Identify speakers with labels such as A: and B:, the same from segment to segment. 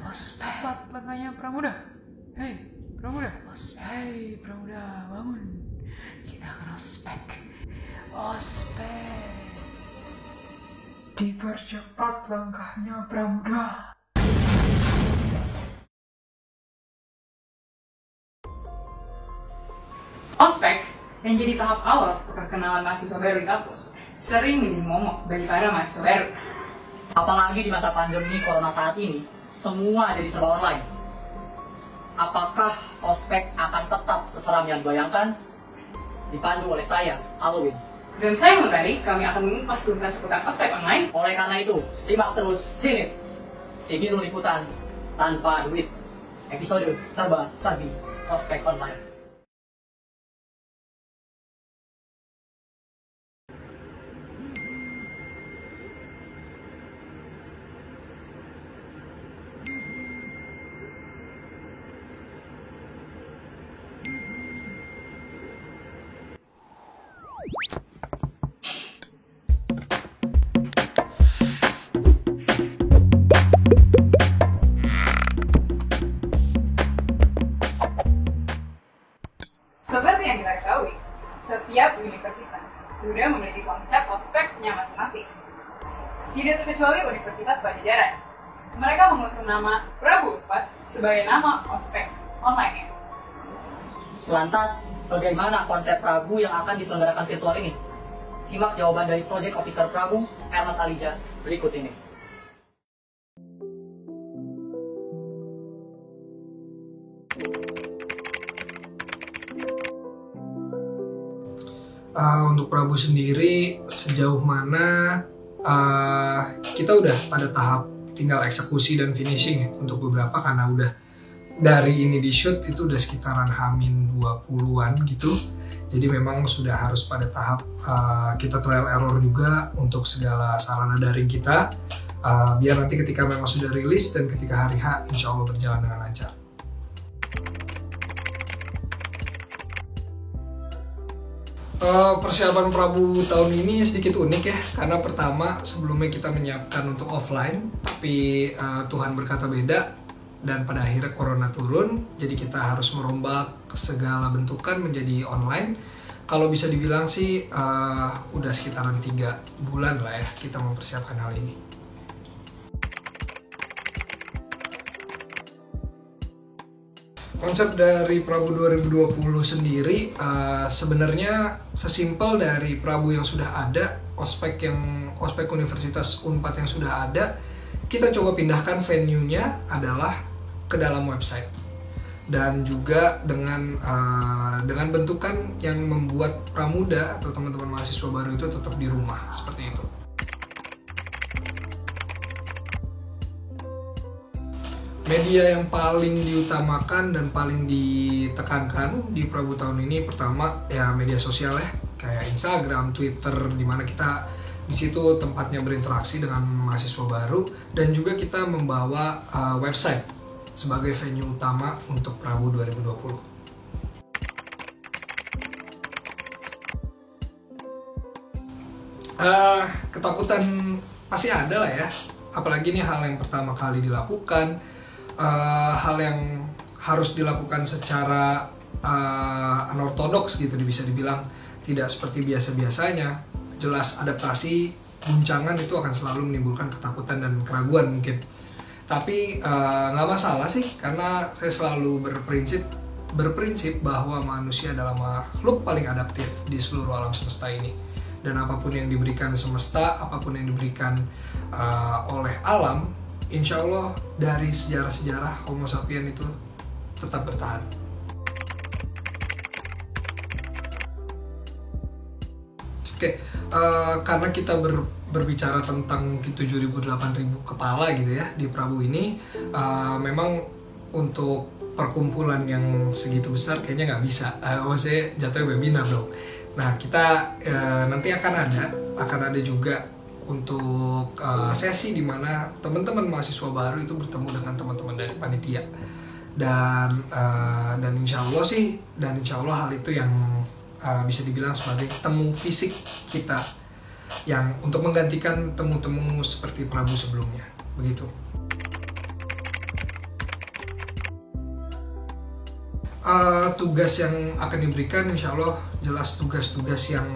A: Cepat langkahnya Pramuda. Hei Pramuda. Hei Pramuda, bangun. Kita akan ospek. Dipercepat langkahnya Pramuda. Ospek yang jadi tahap awal perkenalan mahasiswa baru di kampus sering menjadi momok bagi para mahasiswa baru.
B: Apalagi di masa pandemi corona saat ini, semua jadi serba online. Apakah ospek akan tetap seseram yang dibayangkan? Dipandu oleh saya, Halloween.
A: Dan saya Mutari, kami akan mengupas tuntas seputar ospek online.
B: Oleh karena itu, simak terus Sinit, si biru liputan tanpa duit. Episode serba serbi ospek online.
A: Seperti yang kita ketahui, setiap universitas sudah memiliki konsep ospeknya masing-masing. Tidak terkecuali Universitas Pajajaran. Mereka mengusung nama Prabu Unpad sebagai nama ospek online-nya.
B: Lantas, bagaimana konsep Prabu yang akan diselenggarakan virtual ini? Simak jawaban dari Project Officer Prabu, Ernest Alija, berikut ini.
C: Untuk Prabu sendiri, sejauh mana kita udah pada tahap tinggal eksekusi dan finishing ya, untuk beberapa, karena udah dari ini di shoot itu udah sekitaran H-20 gitu. Jadi memang sudah harus pada tahap kita trial error juga untuk segala sarana daring kita, biar nanti ketika memang sudah rilis dan ketika hari H insya Allah berjalan dengan lancar. Persiapan Prabu tahun ini sedikit unik ya, karena pertama sebelumnya kita menyiapkan untuk offline, tapi Tuhan berkata beda dan pada akhirnya corona turun, jadi kita harus merombak segala bentukan menjadi online. Kalau bisa dibilang sih udah sekitaran 3 bulan lah ya kita mempersiapkan hal ini. Konsep dari Prabu 2020 sendiri sebenarnya sesimpel dari Prabu yang sudah ada, ospek Universitas Unpad yang sudah ada, kita coba pindahkan venue-nya adalah ke dalam website, dan juga dengan bentukan yang membuat pramuda atau teman-teman mahasiswa baru itu tetap di rumah seperti itu. Media yang paling diutamakan dan paling ditekankan di Prabu tahun ini pertama ya media sosial ya, kayak Instagram, Twitter, dimana kita di situ tempatnya berinteraksi dengan mahasiswa baru, dan juga kita membawa website sebagai venue utama untuk Prabu 2020. Ketakutan pasti ada lah ya, apalagi ini hal yang pertama kali dilakukan. Hal yang harus dilakukan secara unorthodox gitu bisa dibilang, tidak seperti biasa-biasanya. Jelas adaptasi, guncangan itu akan selalu menimbulkan ketakutan dan keraguan mungkin. Tapi nggak masalah sih, karena saya selalu berprinsip bahwa manusia adalah makhluk paling adaptif di seluruh alam semesta ini. Dan apapun yang diberikan semesta, apapun yang diberikan oleh alam, insya Allah dari sejarah-sejarah Homo sapiens itu tetap bertahan. Oke, karena kita berbicara tentang mungkin 7.000-8.000 kepala gitu ya di Prabu ini, memang untuk perkumpulan yang segitu besar kayaknya nggak bisa. Maksudnya jatuhnya webinar dong. Nah kita nanti akan ada juga untuk sesi di mana teman-teman mahasiswa baru itu bertemu dengan teman-teman dari panitia, dan insya Allah hal itu yang bisa dibilang sebagai temu fisik kita yang untuk menggantikan temu-temu seperti Prabu sebelumnya, begitu. tugas yang akan diberikan insya Allah jelas tugas-tugas yang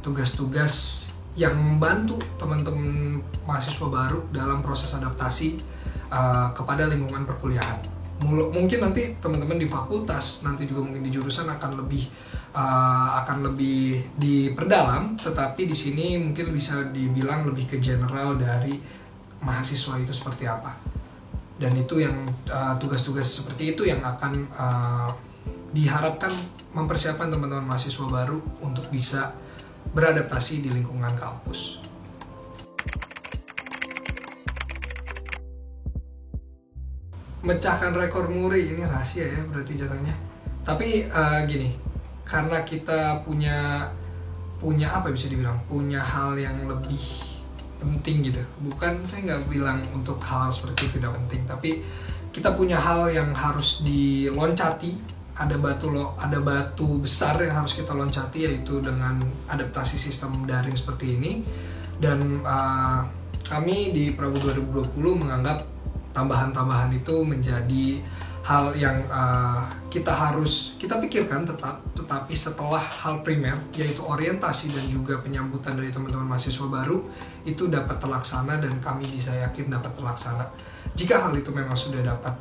C: tugas-tugas yang membantu teman-teman mahasiswa baru dalam proses adaptasi kepada lingkungan perkuliahan. Mungkin nanti teman-teman di fakultas, nanti juga mungkin di jurusan akan lebih diperdalam, tetapi di sini mungkin bisa dibilang lebih ke general dari mahasiswa itu seperti apa. Dan itu yang tugas-tugas seperti itu yang akan diharapkan mempersiapkan teman-teman mahasiswa baru untuk bisa beradaptasi di lingkungan kampus. Mecahkan rekor muri ini rahasia ya berarti jatuhnya. Tapi gini, karena kita punya apa bisa dibilang punya hal yang lebih penting gitu. Bukan, saya nggak bilang untuk hal seperti itu tidak penting, tapi kita punya hal yang harus diloncati. Ada batu besar yang harus kita loncati, yaitu dengan adaptasi sistem daring seperti ini. Dan kami di Prabu 2020 menganggap tambahan-tambahan itu menjadi hal yang kita pikirkan tetapi setelah hal primer, yaitu orientasi dan juga penyambutan dari teman-teman mahasiswa baru itu dapat terlaksana, dan kami bisa yakin dapat terlaksana. Jika hal itu memang sudah dapat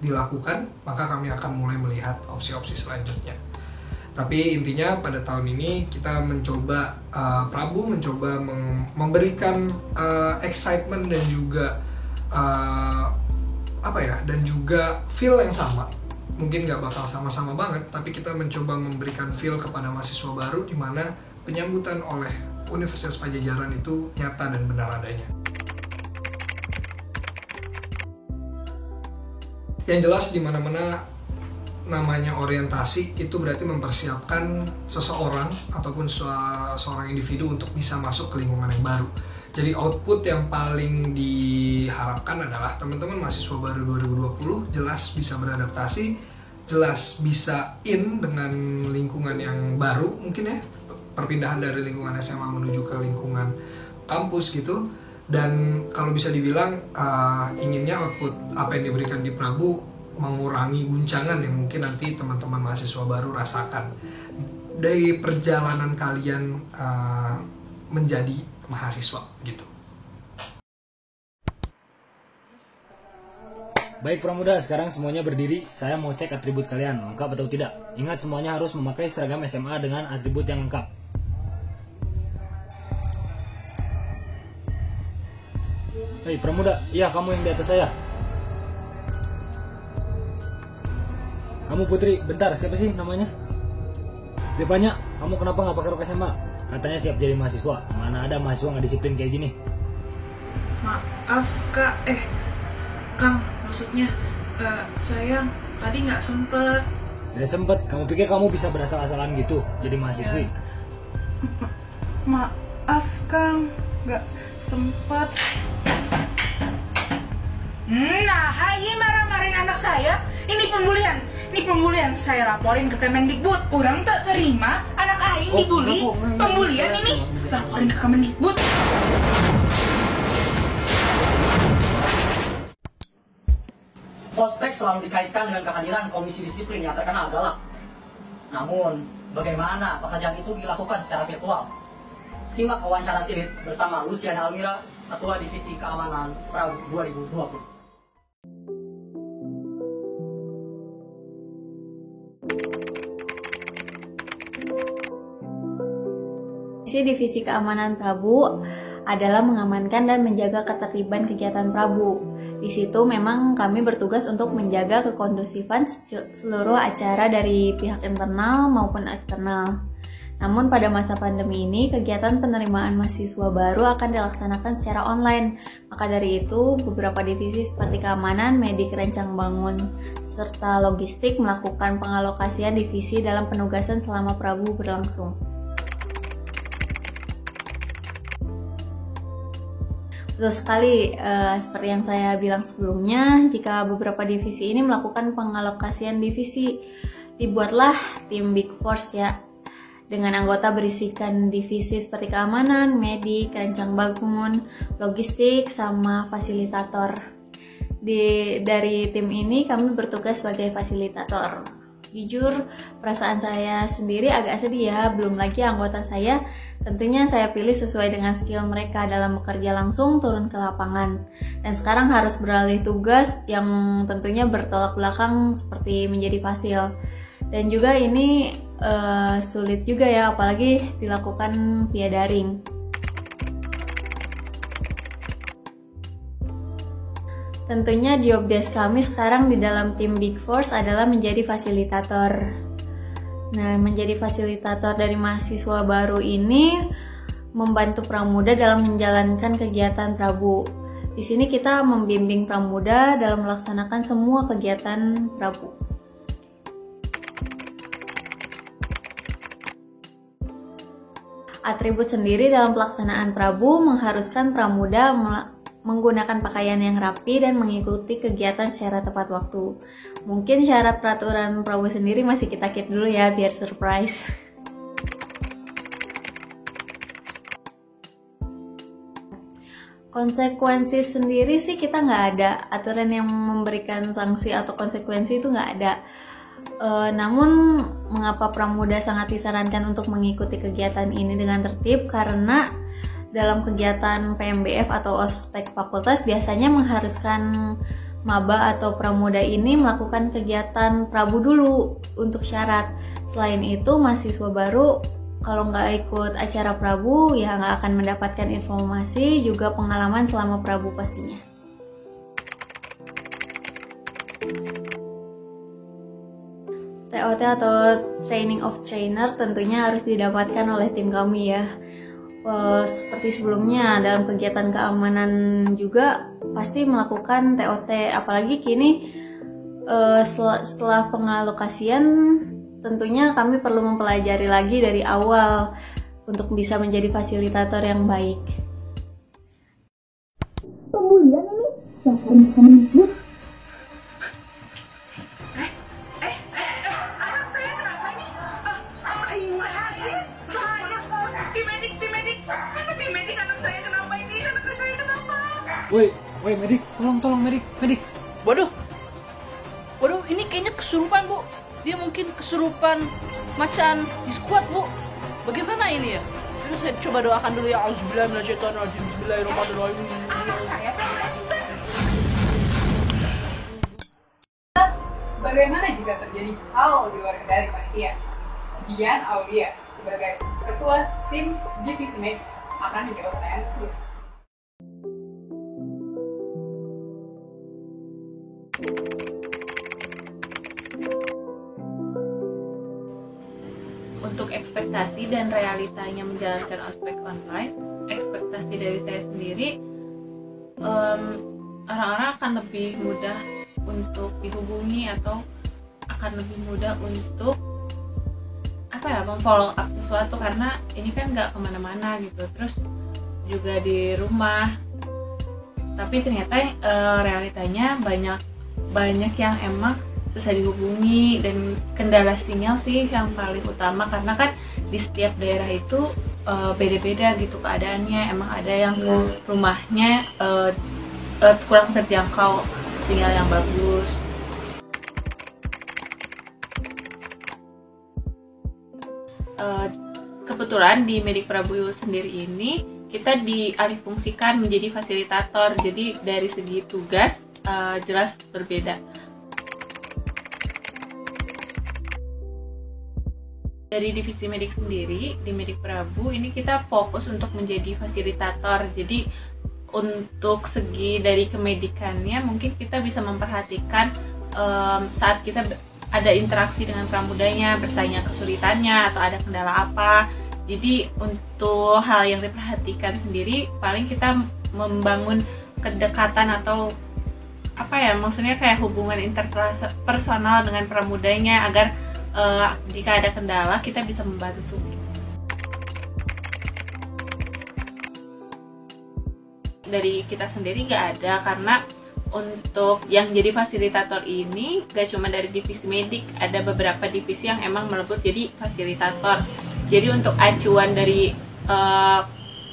C: dilakukan, maka kami akan mulai melihat opsi-opsi selanjutnya. Tapi intinya pada tahun ini kita mencoba, Prabu mencoba memberikan excitement dan juga dan juga feel yang sama. Mungkin nggak bakal sama-sama banget, tapi kita mencoba memberikan feel kepada mahasiswa baru di mana penyambutan oleh Universitas Padjadjaran itu nyata dan benar adanya. Yang jelas di mana-mana namanya orientasi itu berarti mempersiapkan seseorang ataupun seorang individu untuk bisa masuk ke lingkungan yang baru. Jadi output yang paling diharapkan adalah teman-teman mahasiswa baru 2020 jelas bisa beradaptasi, jelas bisa in dengan lingkungan yang baru mungkin ya, perpindahan dari lingkungan SMA menuju ke lingkungan kampus gitu. Dan kalau bisa dibilang inginnya output apa yang diberikan di Prabu mengurangi guncangan yang mungkin nanti teman-teman mahasiswa baru rasakan dari perjalanan kalian menjadi mahasiswa gitu.
D: Baik Pramuda, sekarang semuanya berdiri. Saya mau cek atribut kalian, lengkap atau tidak. Ingat, semuanya harus memakai seragam SMA dengan atribut yang lengkap. Hei Pramuda, iya kamu yang di atas saya. Kamu Putri, bentar, siapa sih namanya? Zevanya, kamu kenapa nggak pakai rok SMA? Katanya siap jadi mahasiswa. Mana ada mahasiswa nggak disiplin kayak gini?
E: Maaf Kak, Kang, maksudnya saya tadi nggak sempet.
D: Tidak sempet, kamu pikir kamu bisa berasal-asalan gitu jadi mahasiswi?
E: Maaf Kang, nggak sempet.
F: Nah, Hayi marah-marahin anak saya. Ini pembulian. Saya laporin ke Kemendikbud. Orang tak terima anak Aing dibully. Pembulian ini. Laporin ke Kemendikbud.
B: Ospek selalu dikaitkan dengan kehadiran komisi disiplin yang terkenal galak. Namun, bagaimana pekerjaan itu dilakukan secara virtual? Simak wawancara Sirit bersama Luciana Almira, Ketua Divisi Keamanan Prabu 2020.
G: Divisi Keamanan Prabu adalah mengamankan dan menjaga ketertiban kegiatan Prabu. Di situ memang kami bertugas untuk menjaga kekondusifan seluruh acara dari pihak internal maupun eksternal. Namun pada masa pandemi ini, kegiatan penerimaan mahasiswa baru akan dilaksanakan secara online. Maka dari itu, beberapa divisi seperti keamanan, medik, rancang bangun, serta logistik melakukan pengalokasian divisi dalam penugasan selama Prabu berlangsung. Betul sekali, seperti yang saya bilang sebelumnya, jika beberapa divisi ini melakukan pengalokasian divisi, dibuatlah tim Big Force ya, dengan anggota berisikan divisi seperti keamanan, medik, rancang bangun, logistik, sama fasilitator. dari tim ini kami bertugas sebagai fasilitator. Jujur, perasaan saya sendiri agak sedih ya, belum lagi anggota saya. Tentunya saya pilih sesuai dengan skill mereka dalam bekerja langsung turun ke lapangan. Dan sekarang harus beralih tugas yang tentunya bertolak belakang seperti menjadi fasil. Dan juga ini sulit juga ya, apalagi dilakukan via daring. Tentunya job desk kami sekarang di dalam tim Big Force adalah menjadi fasilitator. Nah, menjadi fasilitator dari mahasiswa baru ini membantu pramuda dalam menjalankan kegiatan Prabu. Di sini kita membimbing pramuda dalam melaksanakan semua kegiatan Prabu. Atribut sendiri dalam pelaksanaan Prabu mengharuskan pramuda menggunakan pakaian yang rapi dan mengikuti kegiatan secara tepat waktu. Mungkin syarat peraturan Prabu sendiri masih kita keep dulu ya, biar surprise. Konsekuensi sendiri sih kita nggak ada, aturan yang memberikan sanksi atau konsekuensi itu nggak ada. Namun mengapa pramuda sangat disarankan untuk mengikuti kegiatan ini dengan tertib? Karena dalam kegiatan PMBF atau ospek fakultas biasanya mengharuskan maba atau pramuda ini melakukan kegiatan Prabu dulu untuk syarat. Selain itu, mahasiswa baru kalau nggak ikut acara Prabu ya nggak akan mendapatkan informasi juga pengalaman selama Prabu pastinya. TOT atau Training of Trainer tentunya harus didapatkan oleh tim kami ya. Seperti sebelumnya dalam kegiatan keamanan juga pasti melakukan TOT, apalagi kini setelah pengalokasian tentunya kami perlu mempelajari lagi dari awal untuk bisa menjadi fasilitator yang baik.
F: Pembulian ini laporin ke Kemendikbud. Anak saya kenapa ini? Saya tim medik. Mana tim medik anak saya kenapa ini? Anak saya kenapa?
D: Woi, medik, tolong medik.
H: Waduh, ini kayaknya kesurupan, Bu. Dia mungkin kesurupan macan di squad, Bu. Bagaimana ini ya? Terus saya coba doakan dulu ya. Auzubillahiminasyaitonirrajim. Bismillahirrahmanirrahim.
F: Anak saya Kristen.
A: Bagaimana jika terjadi hal di luar kendali panitia? Dian Aulia sebagai ketua tim divisi med akan menjawab pertanyaan tersebut.
I: Untuk ekspektasi dan realitanya menjalankan ospek online, ekspektasi dari saya sendiri, orang-orang akan lebih mudah untuk dihubungi atau akan lebih mudah untuk memfollow up sesuatu, karena ini kan nggak kemana-mana gitu, terus juga di rumah. Tapi ternyata realitanya banyak yang emang susah dihubungi, dan kendala sinyal sih yang paling utama, karena kan di setiap daerah itu beda-beda gitu keadaannya. Emang ada yang rumahnya kurang terjangkau sinyal yang bagus. Kebetulan di Medik Prabu sendiri ini kita dialihfungsikan menjadi fasilitator, jadi dari segi tugas jelas berbeda. Dari divisi medik sendiri, di Medik Prabu ini kita fokus untuk menjadi fasilitator. Jadi untuk segi dari kemedikannya mungkin kita bisa memperhatikan saat kita ada interaksi dengan pramudanya, bertanya kesulitannya atau ada kendala apa. Jadi untuk hal yang diperhatikan sendiri, paling kita membangun kedekatan atau maksudnya kayak hubungan interpersonal dengan pramudanya agar jika ada kendala kita bisa membantu. Dari kita sendiri nggak ada, karena untuk yang jadi fasilitator ini gak cuma dari divisi medik, ada beberapa divisi yang emang melebut jadi fasilitator. Jadi untuk acuan dari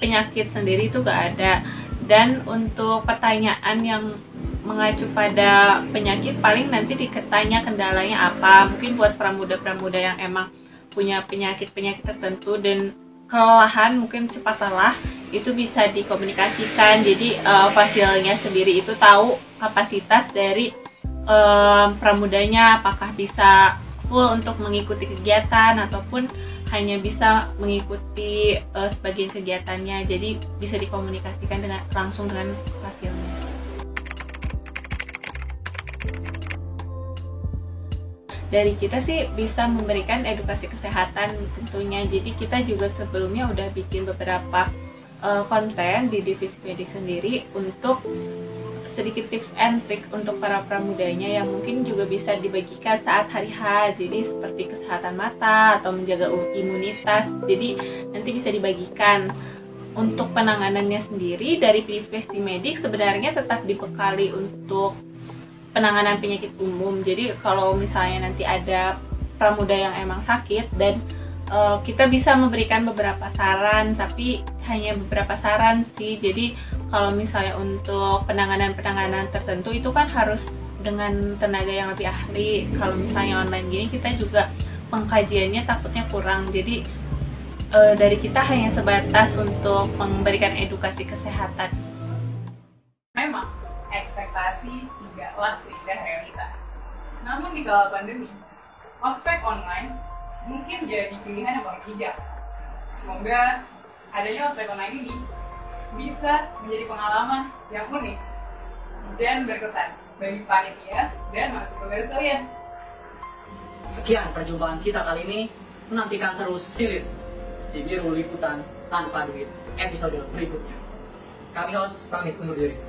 I: penyakit sendiri itu gak ada. Dan untuk pertanyaan yang mengacu pada penyakit, paling nanti ditanya kendalanya apa. Mungkin buat pramuda-pramuda yang emang punya penyakit-penyakit tertentu dan kelelahan, mungkin cepat lelah, itu bisa dikomunikasikan. Jadi fasilnya sendiri itu tahu kapasitas dari pramudanya, apakah bisa full untuk mengikuti kegiatan ataupun hanya bisa mengikuti sebagian kegiatannya. Jadi bisa dikomunikasikan langsung dengan fasilnya. Dari kita sih bisa memberikan edukasi kesehatan tentunya. Jadi kita juga sebelumnya udah bikin beberapa konten di divisi medik sendiri untuk sedikit tips and trick untuk para pramudanya yang mungkin juga bisa dibagikan saat hari H. Jadi seperti kesehatan mata atau menjaga imunitas. Jadi nanti bisa dibagikan. Untuk penanganannya sendiri dari divisi medik sebenarnya tetap dibekali untuk penanganan penyakit umum. Jadi kalau misalnya nanti ada pramuda yang emang sakit dan kita bisa memberikan beberapa saran, tapi hanya beberapa saran sih. Jadi kalau misalnya untuk penanganan tertentu itu kan harus dengan tenaga yang lebih ahli. Kalau misalnya online gini kita juga pengkajiannya takutnya kurang. Jadi dari kita hanya sebatas untuk memberikan edukasi kesehatan.
A: Memang ekspektasi tidaklah seindah realitas. Namun di kala pandemi, ospek online mungkin jadi pilihan yang paling bijak. Semoga adanya ospek online ini bisa menjadi pengalaman yang unik dan berkesan bagi panitia dan mahasiswa baru sekalian.
B: Sekian perjumpaan kita kali ini. Nantikan terus Silit, si biru liputan tanpa duit, episode berikutnya. Kami host pamit undur diri.